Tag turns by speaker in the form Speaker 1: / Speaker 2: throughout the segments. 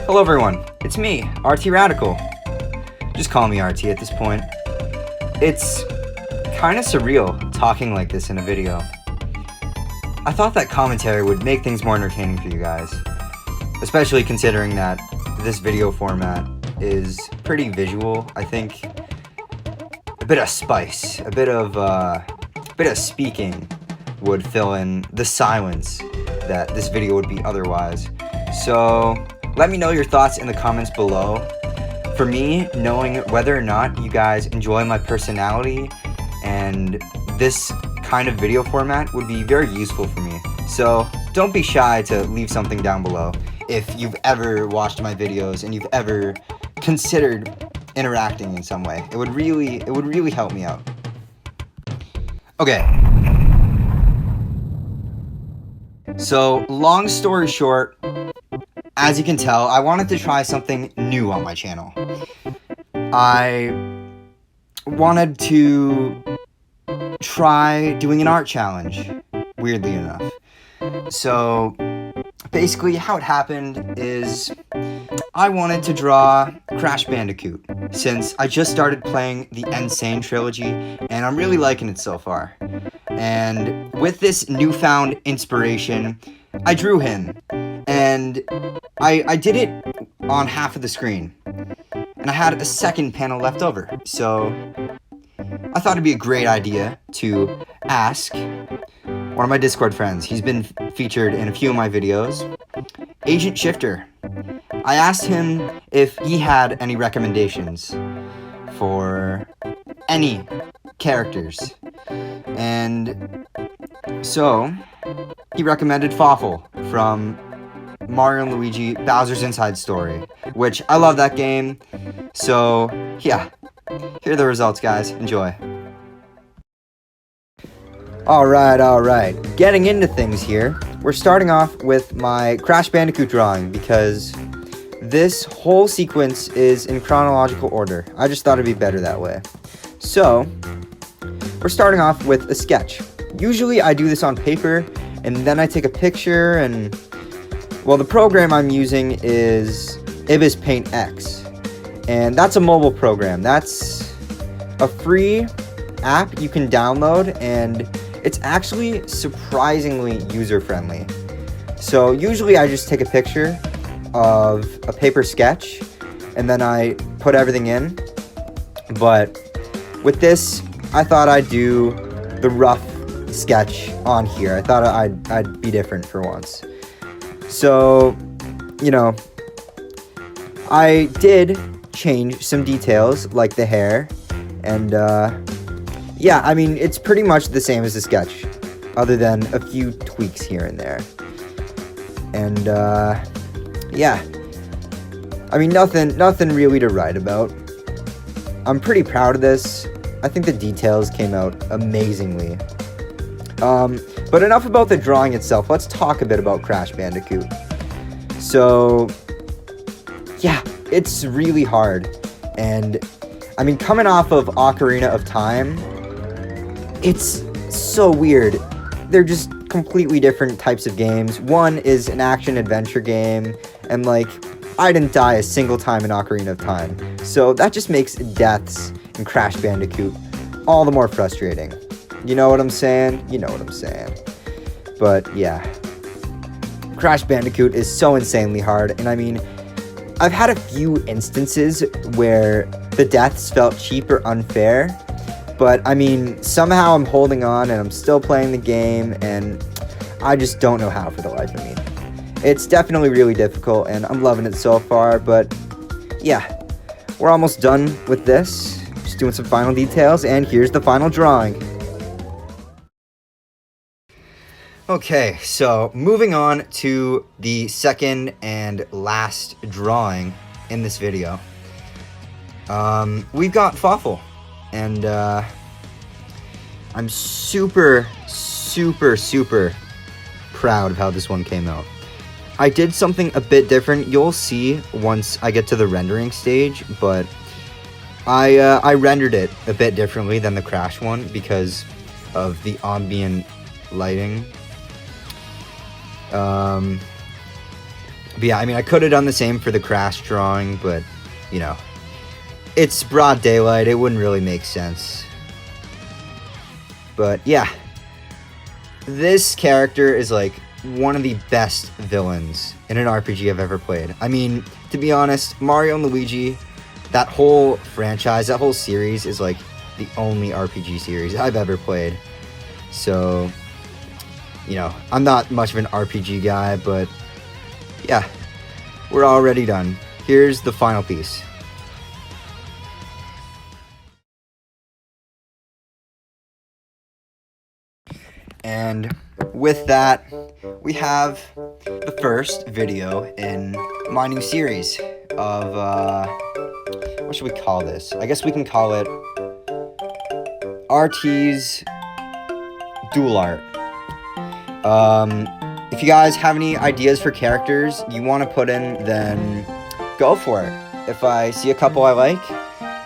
Speaker 1: Hello everyone, it's me, RT Radical. Just call me RT at this point. It's kind of surreal talking like this in a video. I thought that commentary would make things more entertaining for you guys, especially considering that this video format is pretty visual. I think a bit of spice, a bit of speaking would fill in the silence that this video would be otherwise. So let me know your thoughts in the comments below. For me, knowing whether or not you guys enjoy my personality and this kind of video format would be very useful for me. So don't be shy to leave something down below if you've ever watched my videos and you've ever considered interacting in some way. It would really help me out. Okay. So, long story short, as you can tell, I wanted to try something new on my channel. I wanted to try doing an art challenge, weirdly enough. So, basically how it happened is I wanted to draw Crash Bandicoot since I just started playing the Sane Trilogy and I'm really liking it so far. And with this newfound inspiration, I drew him, and I did it on half of the screen, and I had a second panel left over, so I thought it'd be a great idea to ask one of my Discord friends. He's been featured in a few of my videos, AgentShifter. I asked him if he had any recommendations for any characters, and so he recommended Fawful from Mario and Luigi Bowser's Inside Story, which I love that game. So yeah, here are the results, guys. Enjoy. Alright, getting into things here. We're starting off with my Crash Bandicoot drawing because this whole sequence is in chronological order. I just thought it'd be better that way. So we're starting off with a sketch. Usually I do this on paper and then I take a picture, and well, the program I'm using is Ibis Paint X, and that's a mobile program. That's a free app you can download, and it's actually surprisingly user-friendly. So usually I just take a picture of a paper sketch and then I put everything in, but with this I thought I'd do the rough sketch on here. I thought I'd be different for once. So, you know, I did change some details like the hair, and yeah, I mean, it's pretty much the same as the sketch, other than a few tweaks here and there. And yeah, I mean, nothing really to write about. I'm pretty proud of this. I think the details came out amazingly. But enough about the drawing itself. Let's talk a bit about Crash Bandicoot. So, yeah, it's really hard. And, I mean, coming off of Ocarina of Time, it's so weird. They're just completely different types of games. One is an action-adventure game, and, like, I didn't die a single time in Ocarina of Time. So that just makes deaths in Crash Bandicoot all the more frustrating. You know what I'm saying? You know what I'm saying. But, yeah. Crash Bandicoot is so insanely hard, and I mean, I've had a few instances where the deaths felt cheap or unfair, but, I mean, somehow I'm holding on and I'm still playing the game, and I just don't know how for the life of me. It's definitely really difficult, and I'm loving it so far, but, yeah. We're almost done with this. Just doing some final details, and here's the final drawing. Okay, so moving on to the second and last drawing in this video. We've got Fawful, and I'm super proud of how this one came out. I did something a bit different. You'll see once I get to the rendering stage, but I rendered it a bit differently than the Crash one because of the ambient lighting. But yeah, I mean, I could have done the same for the Crash drawing, but, you know, it's broad daylight. It wouldn't really make sense. But yeah, this character is like one of the best villains in an RPG I've ever played. I mean, to be honest, Mario and Luigi, that whole franchise, that whole series is like the only RPG series I've ever played. So, you know, I'm not much of an RPG guy, but yeah, we're already done. Here's the final piece. And with that, we have the first video in my new series of, what should we call this? I guess we can call it RT's Dual Art. If you guys have any ideas for characters you want to put in, then go for it. If I see a couple I like,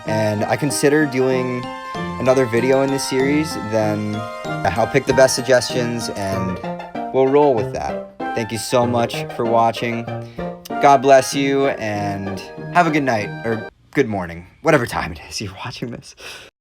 Speaker 1: and I consider doing another video in this series, then I'll pick the best suggestions and we'll roll with that. Thank you so much for watching. God bless you, and have a good night, or good morning, whatever time it is you're watching this.